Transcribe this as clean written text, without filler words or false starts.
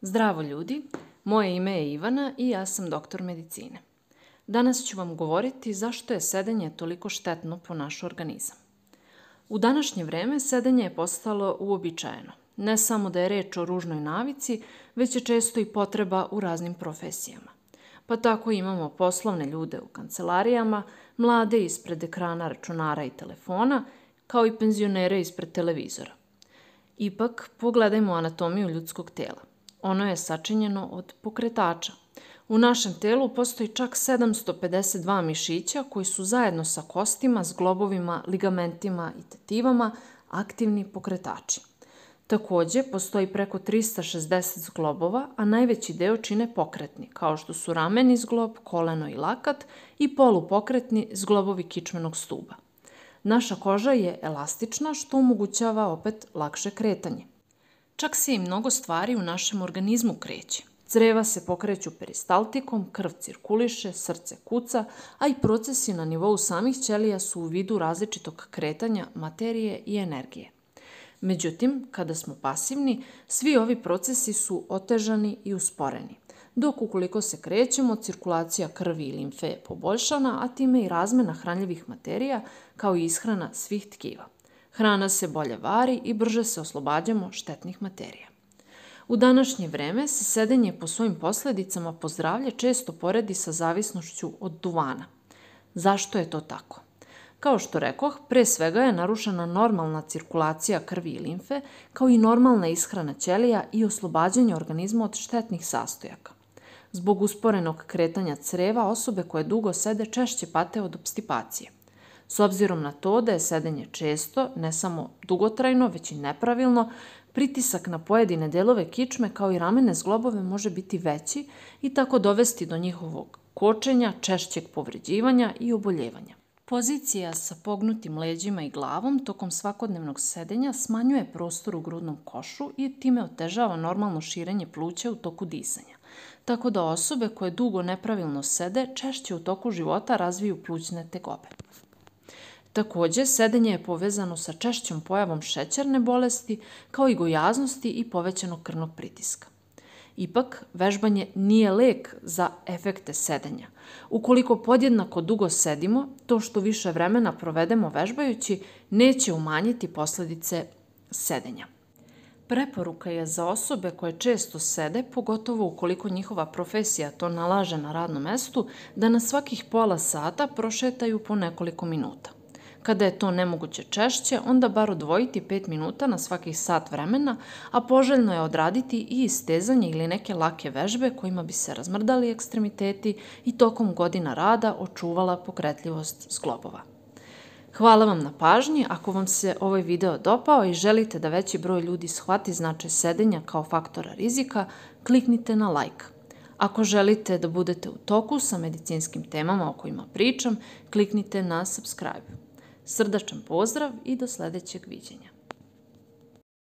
Zdravo ljudi, moje ime je Ivana i ja sam doktor medicine. Danas ću vam govoriti zašto je sedenje toliko štetno po naš organizam. U današnje vreme sedenje je postalo uobičajeno. Ne samo da je reč o ružnoj navici, već je često i potreba u raznim profesijama. Pa tako imamo poslovne ljude u kancelarijama, mlade ispred ekrana računara i telefona, kao i penzionere ispred televizora. Ipak, pogledajmo anatomiju ljudskog tela. Ono je sačinjeno od pokretača. U našem telu postoji čak 752 mišića koji su zajedno sa kostima, zglobovima, ligamentima i tetivama aktivni pokretači. Također, postoji preko 360 zglobova, a najveći deo čine pokretni, kao što su rameni zglob, koleno i lakat i polupokretni zglobovi kičmenog stuba. Naša koža je elastična, što omogućava opet lakše kretanje. Čak se i mnogo stvari u našem organizmu kreće. Creva se pokreću peristaltikom, krv cirkuliše, srce kuca, a i procesi na nivou samih ćelija su u vidu različitog kretanja materije i energije. Međutim, kada smo pasivni, svi ovi procesi su otežani i usporeni. Dok ukoliko se krećemo, cirkulacija krvi i limfe je poboljšana, a time i razmena hranljivih materija kao i ishrana svih tkiva. Hrana se bolje vari i brže se oslobađamo štetnih materija. U današnje vreme se sedenje po svojim posljedicama po zdravlje često poredi sa zavisnošću od duvana. Zašto je to tako? Kao što rekoh, pre svega je narušena normalna cirkulacija krvi i limfe, kao i normalna ishrana ćelija i oslobađanje organizma od štetnih sastojaka. Zbog usporenog kretanja creva, osobe koje dugo sede češće pate od opstipacije. S obzirom na to da je sedenje često, ne samo dugotrajno, već i nepravilno, pritisak na pojedine delove kičme kao i ramene zglobove može biti veći i tako dovesti do njihovog kočenja, češćeg povređivanja i oboljevanja. Pozicija sa pognutim leđima i glavom tokom svakodnevnog sedenja smanjuje prostor u grudnom košu i time otežava normalno širenje pluća u toku disanja. Tako da osobe koje dugo nepravilno sede češće u toku života razviju plućne tegobe. Također, sedenje je povezano sa češćom pojavom šećerne bolesti, kao i gojaznosti i povećanog krvnog pritiska. Ipak, vežbanje nije lek za efekte sedenja. Ukoliko podjednako dugo sedimo, to što više vremena provedemo vežbajući neće umanjiti posljedice sedenja. Preporuka je za osobe koje često sede, pogotovo ukoliko njihova profesija to nalaže na radnom mestu, da na svakih pola sata prošetaju po nekoliko minuta. Kada je to nemoguće češće, onda bar odvojiti 5 minuta na svakih sat vremena, a poželjno je odraditi i istezanje ili neke lake vežbe kojima bi se razmrdali ekstremiteti i tokom godina rada očuvala pokretljivost zglobova. Hvala vam na pažnji. Ako vam se ovaj video dopao i želite da veći broj ljudi shvati značaj sedenja kao faktora rizika, kliknite na like. Ako želite da budete u toku sa medicinskim temama o kojima pričam, kliknite na subscribe. Srdačan pozdrav i do sljedećeg viđenja.